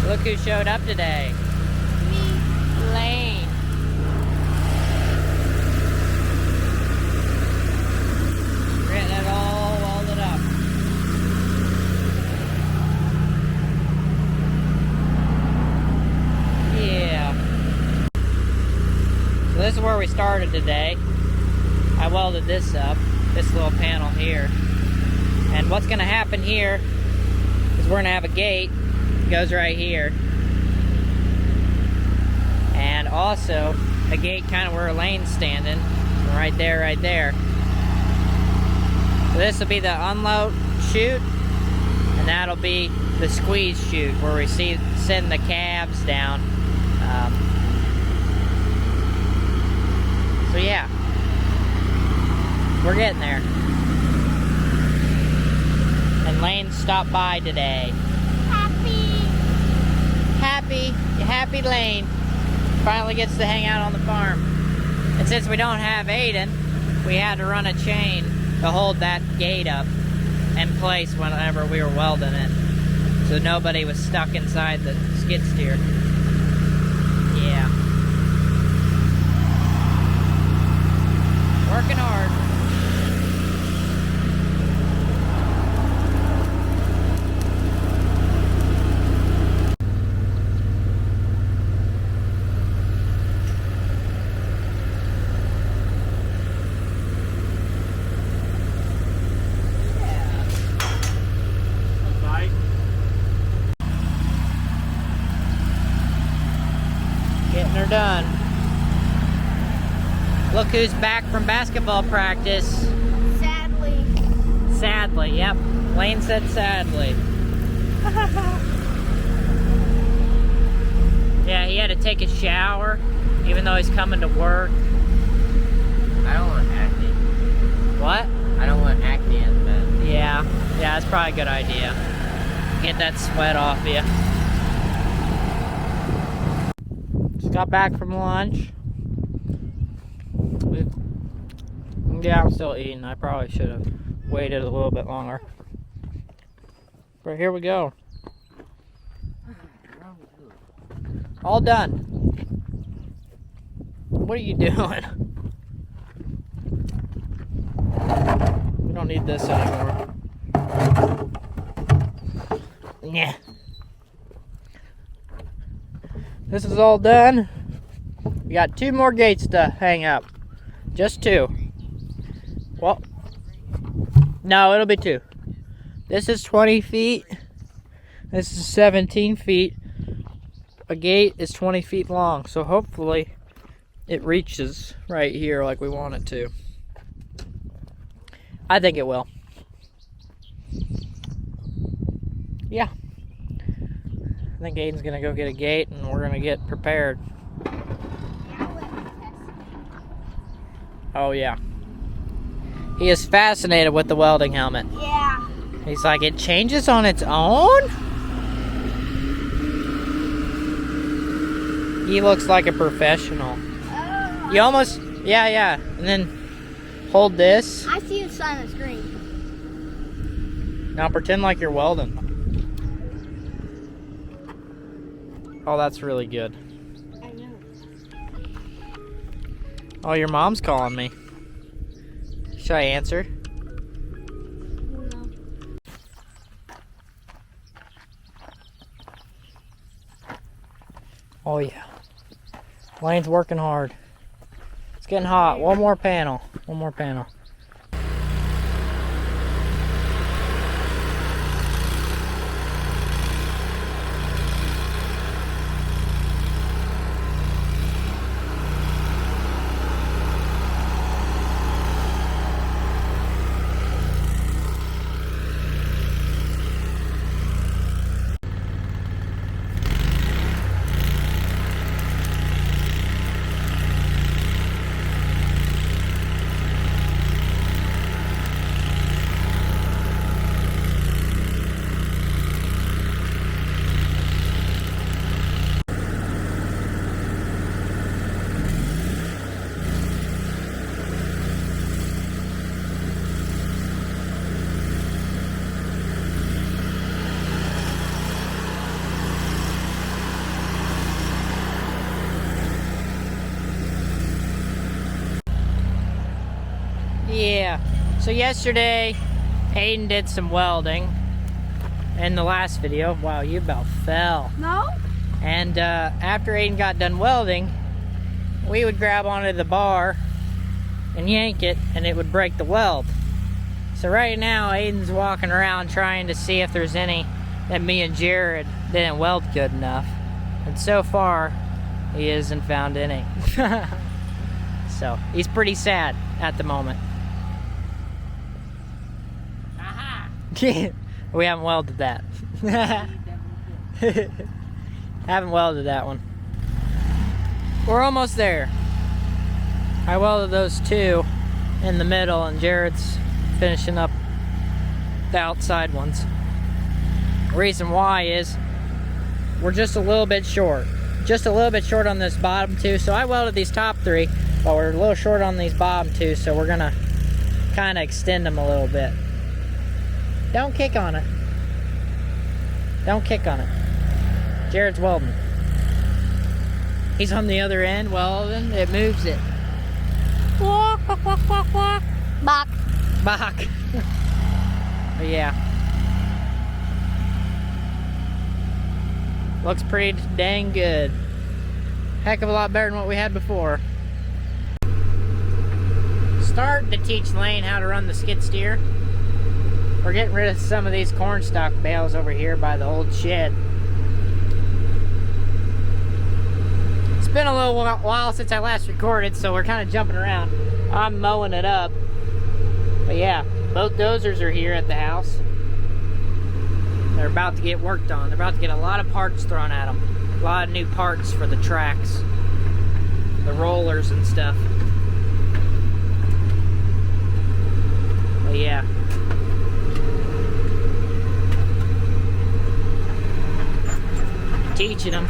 Look who showed up today. Me. Lane. Getting it all welded up. Yeah. So this is where we started today. I welded this up, this little panel here. And what's gonna happen here is we're gonna have a gate. It goes right here. And also a gate kind of where Lane's standing. Right there, right there. So this will be the unload chute, and that'll be the squeeze chute where we send the cabs down. So yeah, we're getting there. And Lane stopped by today. Happy Lane finally gets to hang out on the farm. And since we don't have Aden, we had to run a chain to hold that gate up in place whenever we were welding it, so nobody was stuck inside the skid steer. Yeah. Working hard. Getting her done. Look who's back from basketball practice. Sadly. Sadly, yep. Lane said sadly. Yeah, he had to take a shower, even though he's coming to work. I don't want acne. What? I don't want acne in bed. Yeah, that's probably a good idea. Get that sweat off you. Just got back from lunch. Yeah, I'm still eating. I probably should have waited a little bit longer. But here we go. All done. What are you doing? We don't need this anymore. Yeah. This is all done. We got 2 more gates to hang up. Just 2. Well, no, it'll be 2. This is 20 feet. This is 17 feet. A gate is 20 feet long, so hopefully it reaches right here like we want it to. I think it will. Yeah. I think Aiden's gonna go get a gate and we're gonna get prepared. Oh yeah. He is fascinated with the welding helmet. Yeah. He's like, it changes on its own? He looks like a professional. Oh, You almost, yeah. And then hold this. I see the sign on the screen. Now pretend like you're welding. Oh, that's really good. I know. Oh, your mom's calling me. Should I answer? No. Oh yeah. Lane's working hard. It's getting hot. One more panel. So yesterday, Aden did some welding in the last video. Wow, you about fell. No? And after Aden got done welding, we would grab onto the bar and yank it, and it would break the weld. So right now, Aden's walking around trying to see if there's any that me and Jared didn't weld good enough. And so far, he hasn't found any. So, he's pretty sad at the moment. Aha! We haven't welded that. Haven't welded that one. We're almost there. I welded those two in the middle, and Jared's finishing up the outside ones. The reason why is we're just a little bit short. Just a little bit short on this bottom two. So I welded these top three, but we're a little short on these bottom two, so we're gonna kind of extend them a little bit. Don't kick on it. Don't kick on it. Jared's welding. He's on the other end welding. It moves it. Walk, walk, walk, walk, walk. Bok. Bach. But yeah. Looks pretty dang good. Heck of a lot better than what we had before. Starting to teach Lane how to run the skid steer. We're getting rid of some of these cornstalk bales over here by the old shed. It's been a little while since I last recorded, so we're kind of jumping around. I'm mowing it up. But yeah, both dozers are here at the house. They're about to get worked on. They're about to get a lot of parts thrown at them. A lot of new parts for the tracks, the rollers and stuff. But yeah. Teaching him.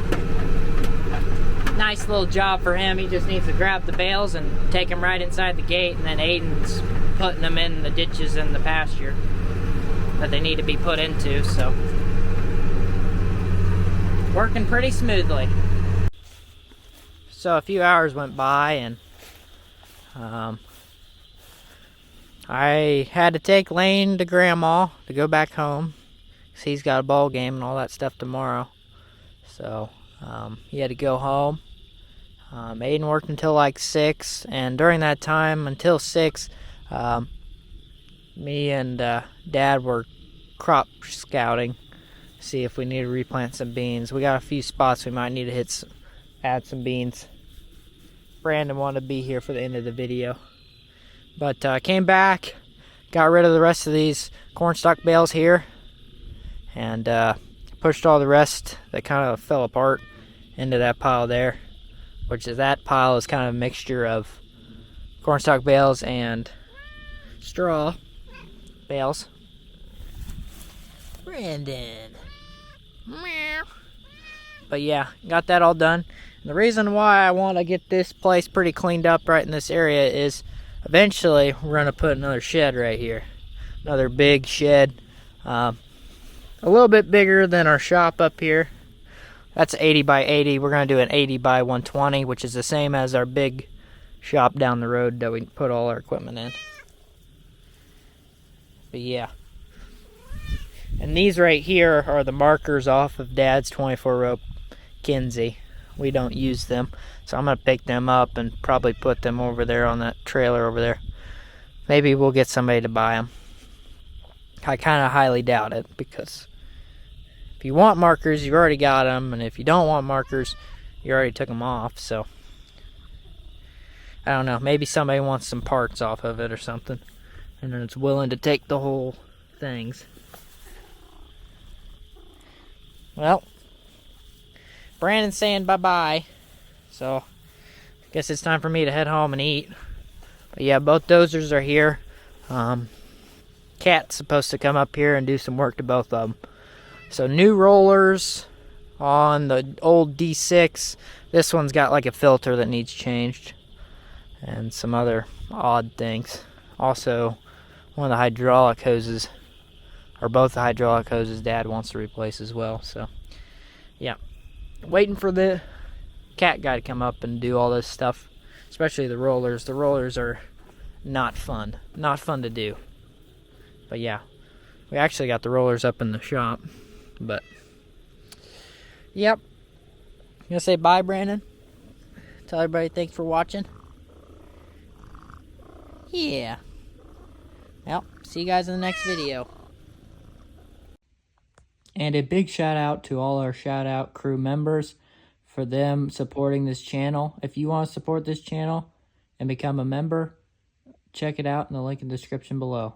Nice little job for him. He just needs to grab the bales and take them right inside the gate, and then Aden's putting them in the ditches in the pasture that they need to be put into, so working pretty smoothly. So a few hours went by, and I had to take Lane to Grandma to go back home because he's got a ball game and all that stuff tomorrow. So he had to go home. Aden worked until like 6, and during that time until 6, me and Dad were crop scouting, see if we need to replant some beans. We got a few spots we might need to add some beans. Brandon wanted to be here for the end of the video, but came back, got rid of the rest of these cornstalk bales here, and pushed all the rest that kind of fell apart into that pile there, which is that pile is kind of a mixture of cornstalk bales and straw bales. Brandon. Meow. But yeah, got that all done. And the reason why I want to get this place pretty cleaned up right in this area is eventually we're going to put another shed right here. Another big shed. A little bit bigger than our shop up here. That's 80 by 80. We're going to do an 80 by 120, which is the same as our big shop down the road that we put all our equipment in. But yeah. And these right here are the markers off of Dad's 24 rope Kinsey. We don't use them, so I'm going to pick them up and probably put them over there on that trailer over there. Maybe we'll get somebody to buy them. I kind of highly doubt it, because if you want markers, you've already got them, and if you don't want markers, you already took them off. So I don't know, maybe somebody wants some parts off of it or something, and then it's willing to take the whole things. Well, Brandon's saying bye-bye, so I guess it's time for me to head home and eat. But yeah, both dozers are here. Cat's supposed to come up here and do some work to both of them. So new rollers on the old D6. This one's got like a filter that needs changed, and some other odd things. Also, one of the hydraulic hoses, or both the hydraulic hoses, Dad wants to replace as well. So yeah, waiting for the cat guy to come up and do all this stuff, especially the rollers. The rollers are not fun to do. But yeah, we actually got the rollers up in the shop. But, yep. You gonna say bye, Brandon? Tell everybody thanks for watching. Yeah. Well, see you guys in the next video. And a big shout out to all our shout out crew members for them supporting this channel. If you want to support this channel and become a member, check it out in the link in the description below.